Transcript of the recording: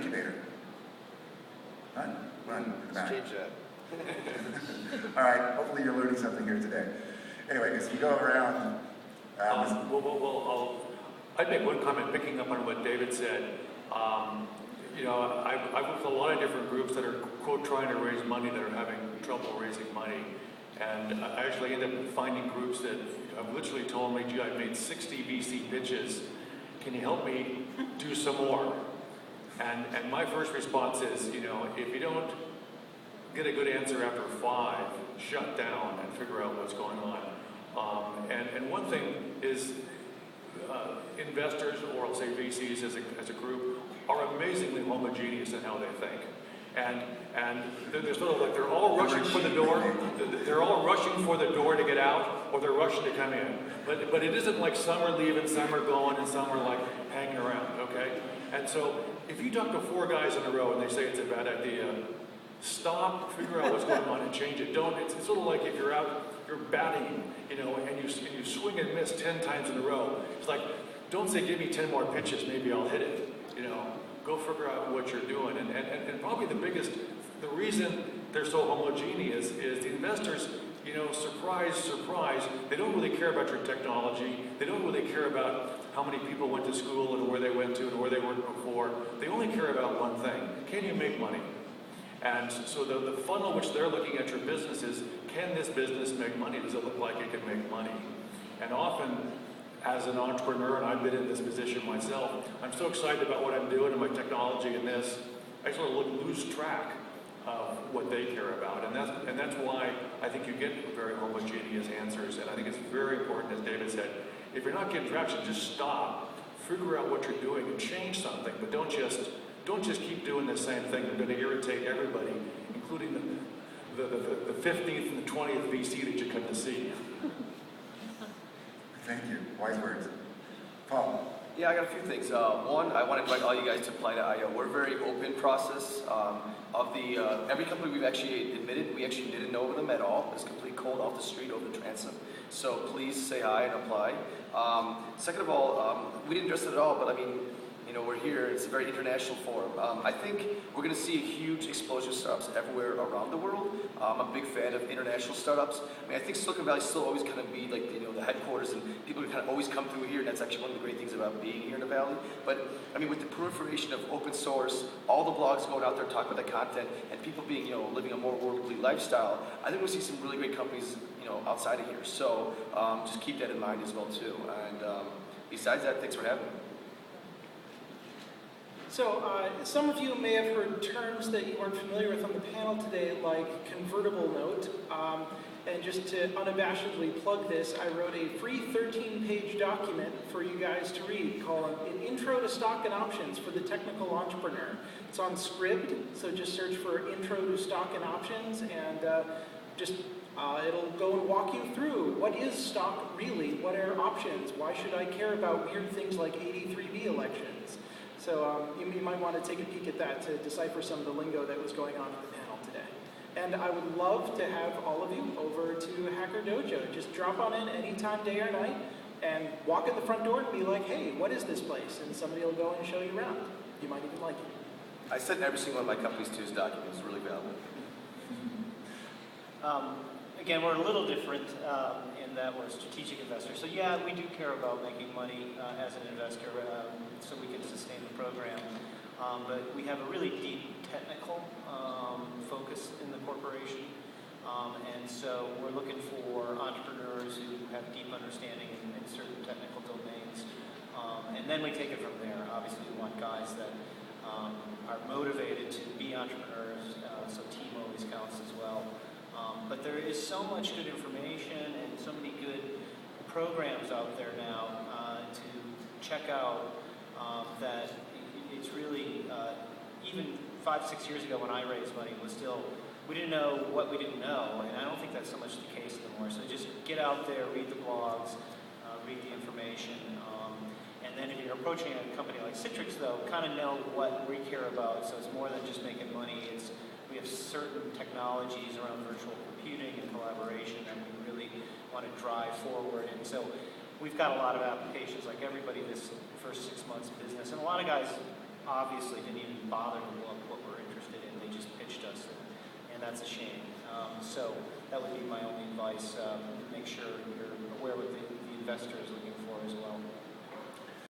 incubator? None? Run. Change that. All right, hopefully you're learning something here today. Anyway, as we go around... I'd make one comment picking up on what David said. You know, I've worked with a lot of different groups that are, quote, trying to raise money that are having trouble raising money. And I actually end up finding groups that have literally told me, gee, I've made 60 VC pitches. Can you help me do some more? And my first response is, you know, if you don't get a good answer after 5, shut down and figure out what's going on. And one thing is investors, or I'll say VCs as a group, are amazingly homogeneous in how they think. And they're sort of like they're all rushing for the door. They're all rushing for the door to get out, or they're rushing to come in. But it isn't like some are leaving, some are going, and some are like hanging around. Okay. And so if you talk to 4 guys in a row and they say it's a bad idea, stop, figure out what's going on, and change it. Don't. It's sort of like if you're out, you're batting, you know, and you swing and miss 10 times in a row. It's like, don't say give me 10 more pitches, maybe I'll hit it. You know. Go figure out what you're doing. And probably the reason they're so homogeneous is the investors, you know, surprise, they don't really care about your technology. They don't really care about how many people went to school and where they went to and where they worked before. They only care about one thing: can you make money? And so the funnel which they're looking at your business is, can this business make money? Does it look like it can make money? And often, as an entrepreneur, and I've been in this position myself, I'm so excited about what I'm doing and my technology and this, I sort of lose track of what they care about. And that's why I think you get very homogeneous answers. And I think it's very important, as David said, if you're not getting traction, just stop, figure out what you're doing and change something, but don't just keep doing the same thing. You're going to irritate everybody, including the 15th and the 20th VC that you come to see. Thank you. Wise words. Paul. Yeah, I got a few things. One, I want to invite all you guys to Apply.io. We're a very open process. Every company we've actually admitted, we actually didn't know them at all. It's complete cold off the street over the transom. So please say hi and apply. Second of all, we didn't address it at all, but I mean, you know, we're here. It's a very international forum. I think we're going to see a huge explosion of startups everywhere around the world. I'm a big fan of international startups. I mean, I think Silicon Valley is still always going to be like, you know, the headquarters, and people kind of always come through here, and that's actually one of the great things about being here in the Valley. But I mean, with the proliferation of open source, all the blogs going out there talking about the content, and people being, you know, living a more worldly lifestyle, I think we'll see some really great companies, you know, outside of here. So just keep that in mind as well too. And besides that, thanks for having me. So some of you may have heard terms that you weren't familiar with on the panel today, like convertible note. And just to unabashedly plug this, I wrote a free 13-page document for you guys to read called An Intro to Stock and Options for the Technical Entrepreneur. It's on Scribd, so just search for Intro to Stock and Options, and it'll go and walk you through what is stock really, what are options, why should I care about weird things like 83B elections. So you might want to take a peek at that to decipher some of the lingo that was going on in the panel today. And I would love to have all of you over to Hacker Dojo. Just drop on in anytime, day or night, and walk in the front door and be like, hey, what is this place? And somebody will go and show you around. You might even like it. I sent every single one of my companies to his document. It's really valuable. Again, we're a little different in that we're a strategic investor. So yeah, we do care about making money as an investor so we can sustain the program. But we have a really deep technical focus in the corporation. And so we're looking for entrepreneurs who have deep understanding in certain technical domains. And then we take it from there. Obviously, we want guys that are motivated to be entrepreneurs, so team always counts as well. But there is so much good information and so many good programs out there now to check out that it's really, even 5-6 years ago when I raised money, was still, we didn't know what we didn't know, and I don't think that's so much the case anymore. So just get out there, read the blogs, read the information, and then if you're approaching a company like Citrix, though, kind of know what we care about. So it's more than just making money. We have certain technologies around virtual computing and collaboration that we really want to drive forward. And so we've got a lot of applications, like everybody this first 6 months business. And a lot of guys obviously didn't even bother to look what we're interested in. They just pitched us, and that's a shame. So that would be my only advice. Make sure you're aware what the investor is looking for as well.